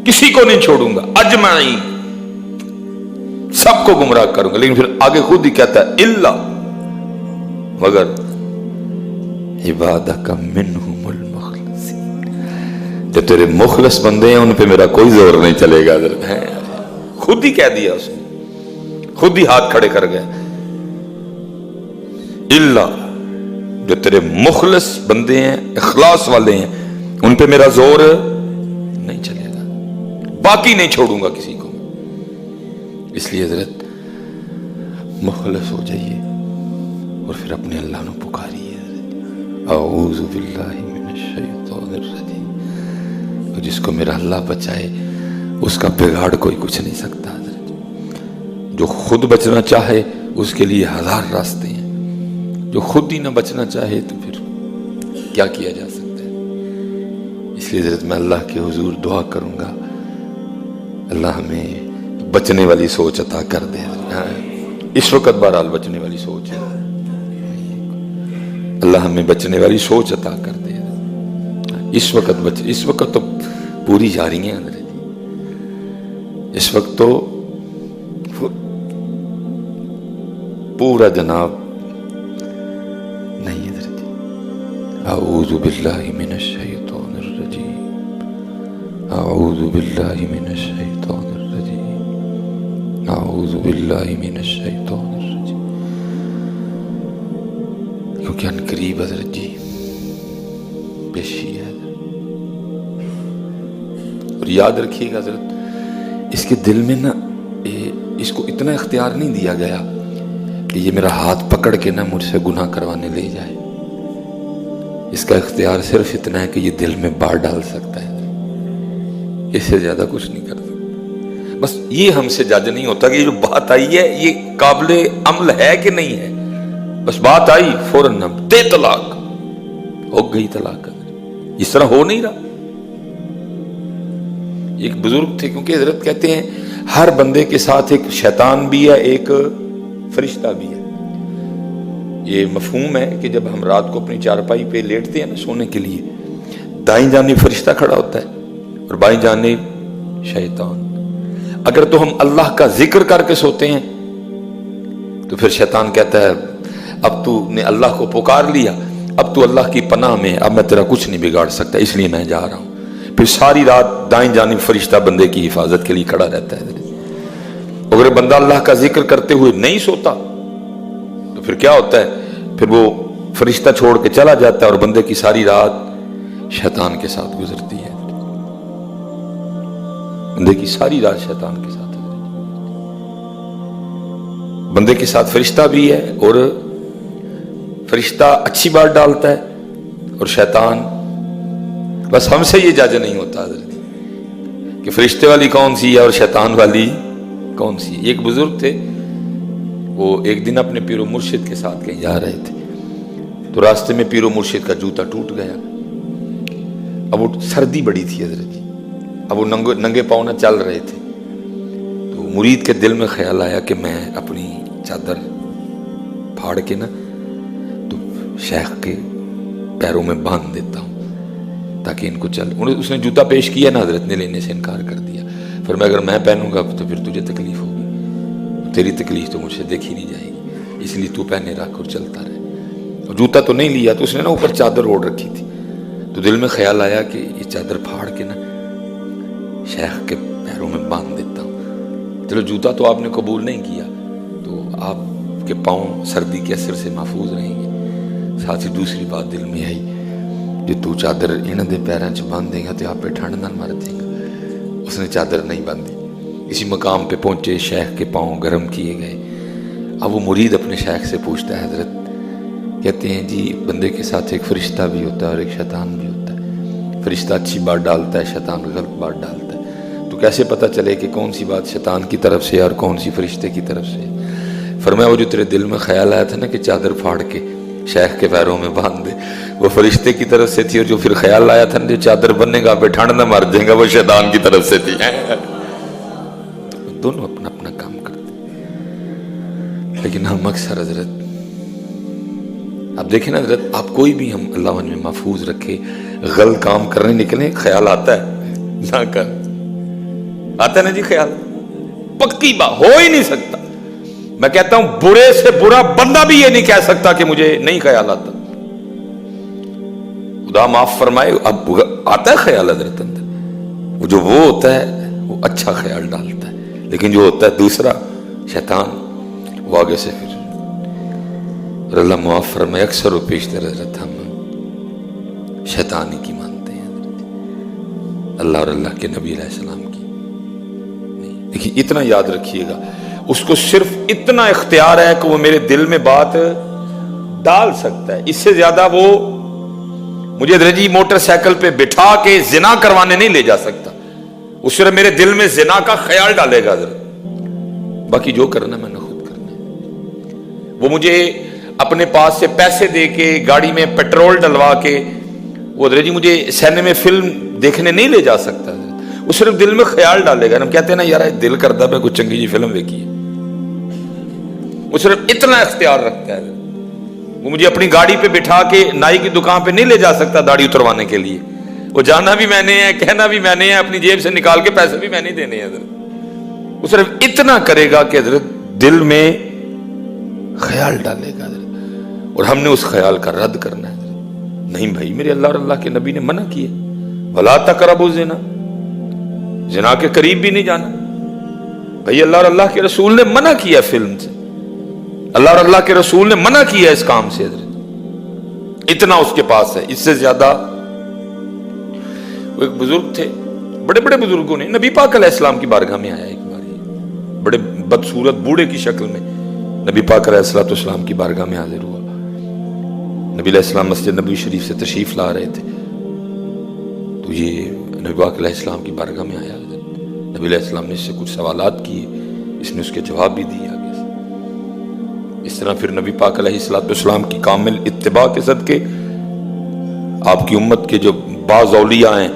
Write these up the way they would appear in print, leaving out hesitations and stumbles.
किसी को नहीं छोड़ूंगा, अजमाई, सबको गुमराह करूंगा। लेकिन फिर आगे खुद ही कहता है इल्ला, मगर इबादका मिनहुमुल मुखलसीन, जो तेरे मुखलस बंदे हैं उन पे मेरा कोई जोर नहीं चलेगा। खुद ही कह दिया उसने, खुद ही हाथ खड़े कर गया, इल्ला, जो तेरे मुखलस बंदे हैं, इखलास वाले हैं, उन पे मेरा जोर नहीं चलेगा, बाकी नहीं छोड़ूंगा किसी को। इसलिए हजरत मुखलस हो जाइए और फिर अपने अल्लाह को पुकारिए, औज़ु बिल्लाहि मिनश शैतानिर रजीम। और जिसको मेरा अल्लाह बचाए उसका बिगाड़ कोई कुछ नहीं सकता। जो खुद बचना चाहे उसके लिए हजार रास्ते हैं, जो खुद ही ना बचना चाहे तो फिर क्या किया जा सकता है। इसलिए हजरत मैं अल्लाह के हुजूर दुआ करूंगा, अल्लाह हमें बचने वाली सोच अता कर दे। इस वक्त बहरहाल बचने वाली सोच है, अल्लाह हमें बचने वाली सोच अता कर दे। इस वक्त तो पूरी जा रही है, इस वक्त तो पूरा जनाब नहीं है। औज़ु बिल्लाहि मिनश शैतानिर रजीम, औज़ु बिल्लाहि मिनश शैतानिर रजीम, औज़ु बिल्लाहि मिनश शैतानिर रजीम। क्योंकि अनकरीब हज़रत जी पेशी है। और याद रखिएगा हज़रत, इसके दिल में ना इसको इतना इख्तियार नहीं दिया गया कि ये मेरा हाथ पकड़ के ना मुझसे गुनाह करवाने ले जाए। इसका इख्तियार सिर्फ इतना है कि ये दिल में बार डाल सकता है, इससे ज्यादा कुछ नहीं कर सकता। बस ये हमसे जज नहीं होता कि ये जो बात आई है ये काबिले अमल है कि नहीं है। बस बात आई फौरन ना दे तलाक, हो गई तलाक। इस तरह हो नहीं रहा। एक बुजुर्ग थे, क्योंकि हजरत कहते हैं हर बंदे के साथ एक शैतान भी है, एक फरिश्ता भी है। ये मफहूम है कि जब हम रात को अपनी चारपाई पे लेटते हैं ना सोने के लिए, दाईं जानिब फरिश्ता खड़ा होता है और बाईं जानिब शैतान। अगर तो हम अल्लाह का जिक्र करके सोते हैं तो फिर शैतान कहता है अब तूने अल्लाह को पुकार लिया, अब तू अल्लाह की पनाह में, अब मैं तेरा कुछ नहीं बिगाड़ सकता, इसलिए मैं जा रहा हूं। फिर सारी रात दाईं जानिब फरिश्ता बंदे की हिफाजत के लिए खड़ा रहता है। अगर बंदा अल्लाह का जिक्र करते हुए नहीं सोता तो फिर क्या होता है, फिर वो फरिश्ता छोड़ के चला जाता है और बंदे की सारी रात शैतान के साथ गुजरती है। बंदे की सारी रात शैतान के साथ है। बंदे के साथ फरिश्ता भी है, और फरिश्ता अच्छी बात डालता है और शैतान, बस हमसे ये जज नहीं होता कि फरिश्ते वाली कौन सी है और शैतान वाली कौन सी। एक बुजुर्ग थे, वो एक दिन अपने पीरो मुर्शिद के साथ कहीं जा रहे थे, तो रास्ते में पीरो मुर्शिद का जूता टूट गया। अब वो सर्दी बड़ी थी हजरत जी, अब वो नंगे पाँव ना चल रहे थे। तो मुरीद के दिल में ख्याल आया कि मैं अपनी चादर फाड़ के ना तो शेख के पैरों में बांध देता हूँ ताकि इनको चल। उसने जूता पेश किया ना, हजरत ने लेने से इनकार कर दिया। फिर मैं अगर मैं पहनूंगा तो फिर तुझे तकलीफ होगी, तेरी तकलीफ तो मुझसे देखी नहीं जाएगी, इसलिए तू पहने रख और चलता रहे। और जूता तो नहीं लिया, तो उसने ना ऊपर चादर ओढ़ रखी थी। तो दिल में ख्याल आया कि ये चादर फाड़ के ना शेख के पैरों में बांध देता हूँ। चलो जूता तो आपने कबूल नहीं किया, तो आपके पाँव सर्दी के असर से महफूज रहेंगे। साथ ही दूसरी बात दिल में आई, जो तू चादर इन्हों के पैरों च बांध देगा तो आप ठंड नाल मर जाएगा। उसने चादर नहीं बांधी। इसी मकाम पे पहुंचे, शेख के पाँव गर्म किए गए। अब वो मुरीद अपने शेख से पूछता है, हजरत कहते हैं जी बंदे के साथ एक फरिश्ता भी होता है और एक शैतान भी होता है। फरिश्ता अच्छी बात डालता है, शैतान गलत बात डालता है, तो कैसे पता चले कि कौन सी बात शैतान की तरफ से और कौन सी फरिश्ते की तरफ से। फरमाया वो जो तेरे दिल में ख्याल आया था ना कि चादर फाड़ के शेख के पैरों में बांध दे, वो फरिश्ते की तरफ से थी, और जो फिर ख्याल आया था जो चादर बननेगा पे ठंड ना मर जाएगा, वो शैतान की तरफ से थी। दोनों अपना अपना काम करते। लेकिन हम अक्सर हजरत, आप देखें ना हजरत, आप कोई भी हम अल्लाह में महफूज रखे, गलत काम करने निकले, ख्याल आता है ना कर, आता है ना जी ख्याल, पक्की बात, हो ही नहीं सकता। मैं कहता हूं बुरे से बुरा बंदा भी ये नहीं कह सकता कि मुझे नहीं ख्याल आता। खुदा माफ फरमाए, अब आता है ख्याल हजरत अंदर, वो जो वो होता है वो अच्छा ख्याल डालता है, लेकिन जो होता है दूसरा शैतान, वो आगे से फिर और अल्लाह माफ फरमाए, अक्सर पेशतर हजरत हम शैतानी की मानते हैं अल्लाह और अल्लाह के नबी अलैहिस्सलाम की नहीं। देखिए इतना याद रखिएगा, उसको सिर्फ इतना इख्तियार है कि वो मेरे दिल में बात डाल सकता है, इससे ज्यादा वो मुझे दरजी मोटरसाइकिल पे बिठा के जिना करवाने नहीं ले जा सकता। वो सिर्फ मेरे दिल में जिना का ख्याल डालेगा जरा, बाकी जो करना मैंने खुद करना है। वो मुझे अपने पास से पैसे दे के गाड़ी में पेट्रोल डलवा के वो दरजी मुझे सैने में फिल्म देखने नहीं ले जा सकता। वो सिर्फ दिल में ख्याल डालेगा। हम कहते हैं ना यार दिल करता है कुछ चंगी जी फिल्म देखी, वो सिर्फ इतना इख्तियार रखता है। वो मुझे अपनी गाड़ी पे बिठा के नाई की दुकान पे नहीं ले जा सकता दाढ़ी उतरवाने के लिए। वो जाना भी मैंने है, कहना भी मैंने है, अपनी जेब से निकाल के पैसे भी मैंने देने हैं। वो सिर्फ इतना करेगा कि दिल में ख्याल डालेगा और हमने उस ख्याल का रद्द करना है। नहीं भाई, मेरे अल्लाह और अल्लाह के नबी ने मना किया, वला तक़रबू ज़िना, ज़िना के करीब भी नहीं जाना। भाई अल्लाह और अल्लाह के रसूल ने मना किया फिल्म से, अल्लाह और अल्लाह के रसूल ने मना किया इस काम से। इतना उसके पास है, इससे ज्यादा। वो एक बुजुर्ग थे, बड़े बड़े बुजुर्गों ने नबी पाक अलैहिस्सलाम की बारगाह में आया एक बार, बड़े बदसूरत बूढ़े की शक्ल में नबी पाक अलैहिस्सलाम की बारगाह में हाजिर हुआ। नबी अलैहिस्सलाम मस्जिद नबी शरीफ से तशरीफ ला रहे थे, तो ये नबी पाक अलैहिस्सलाम की बारगाह में आया। नबी अलैहिस्सलाम ने इससे कुछ सवालात किए, इसने उसके जवाब भी दिए आगे से। इस तरह फिर नबी पाक अलैहिस्सलाम की कामिल इत्तिबा के सदके आपकी उम्मत के जो बाज़ औलिया हैं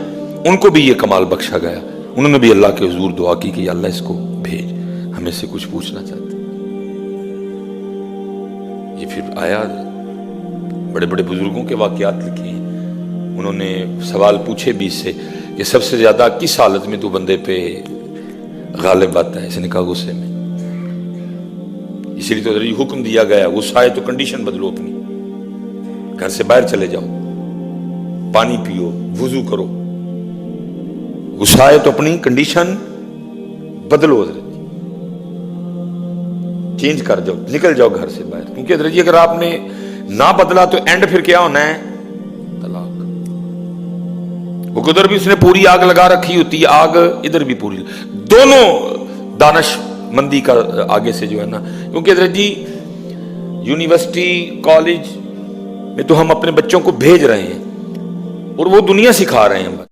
उनको भी ये कमाल बख्शा गया। उन्होंने भी अल्लाह के हुजूर दुआ की कि अल्लाह इसको भेज, हमें से कुछ पूछना चाहते। ये फिर आया, बड़े बड़े बुजुर्गों के वाकयात लिखे हैं। उन्होंने सवाल पूछे भी इससे कि सबसे ज्यादा किस हालत में तू बंदे पे गालिब आता है। इसने कहा गुस्से में। इसलिए तो हुक्म दिया गया, गुस्सा आए तो कंडीशन बदलो अपनी, घर से बाहर चले जाओ, पानी पियो, वुजू करो। गुस्सा आए तो अपनी कंडीशन बदलो, चेंज कर जाओ, निकल जाओ घर से बाहर। क्योंकि अगर आपने ना बदला तो एंड फिर क्या होना है, तलाक। वो उधर भी उसने पूरी आग लगा रखी होती है, आग इधर भी पूरी, दोनों दानिशमंदी का आगे से जो है ना। क्योंकि जी यूनिवर्सिटी कॉलेज में तो हम अपने बच्चों को भेज रहे हैं और वो दुनिया सिखा रहे हैं,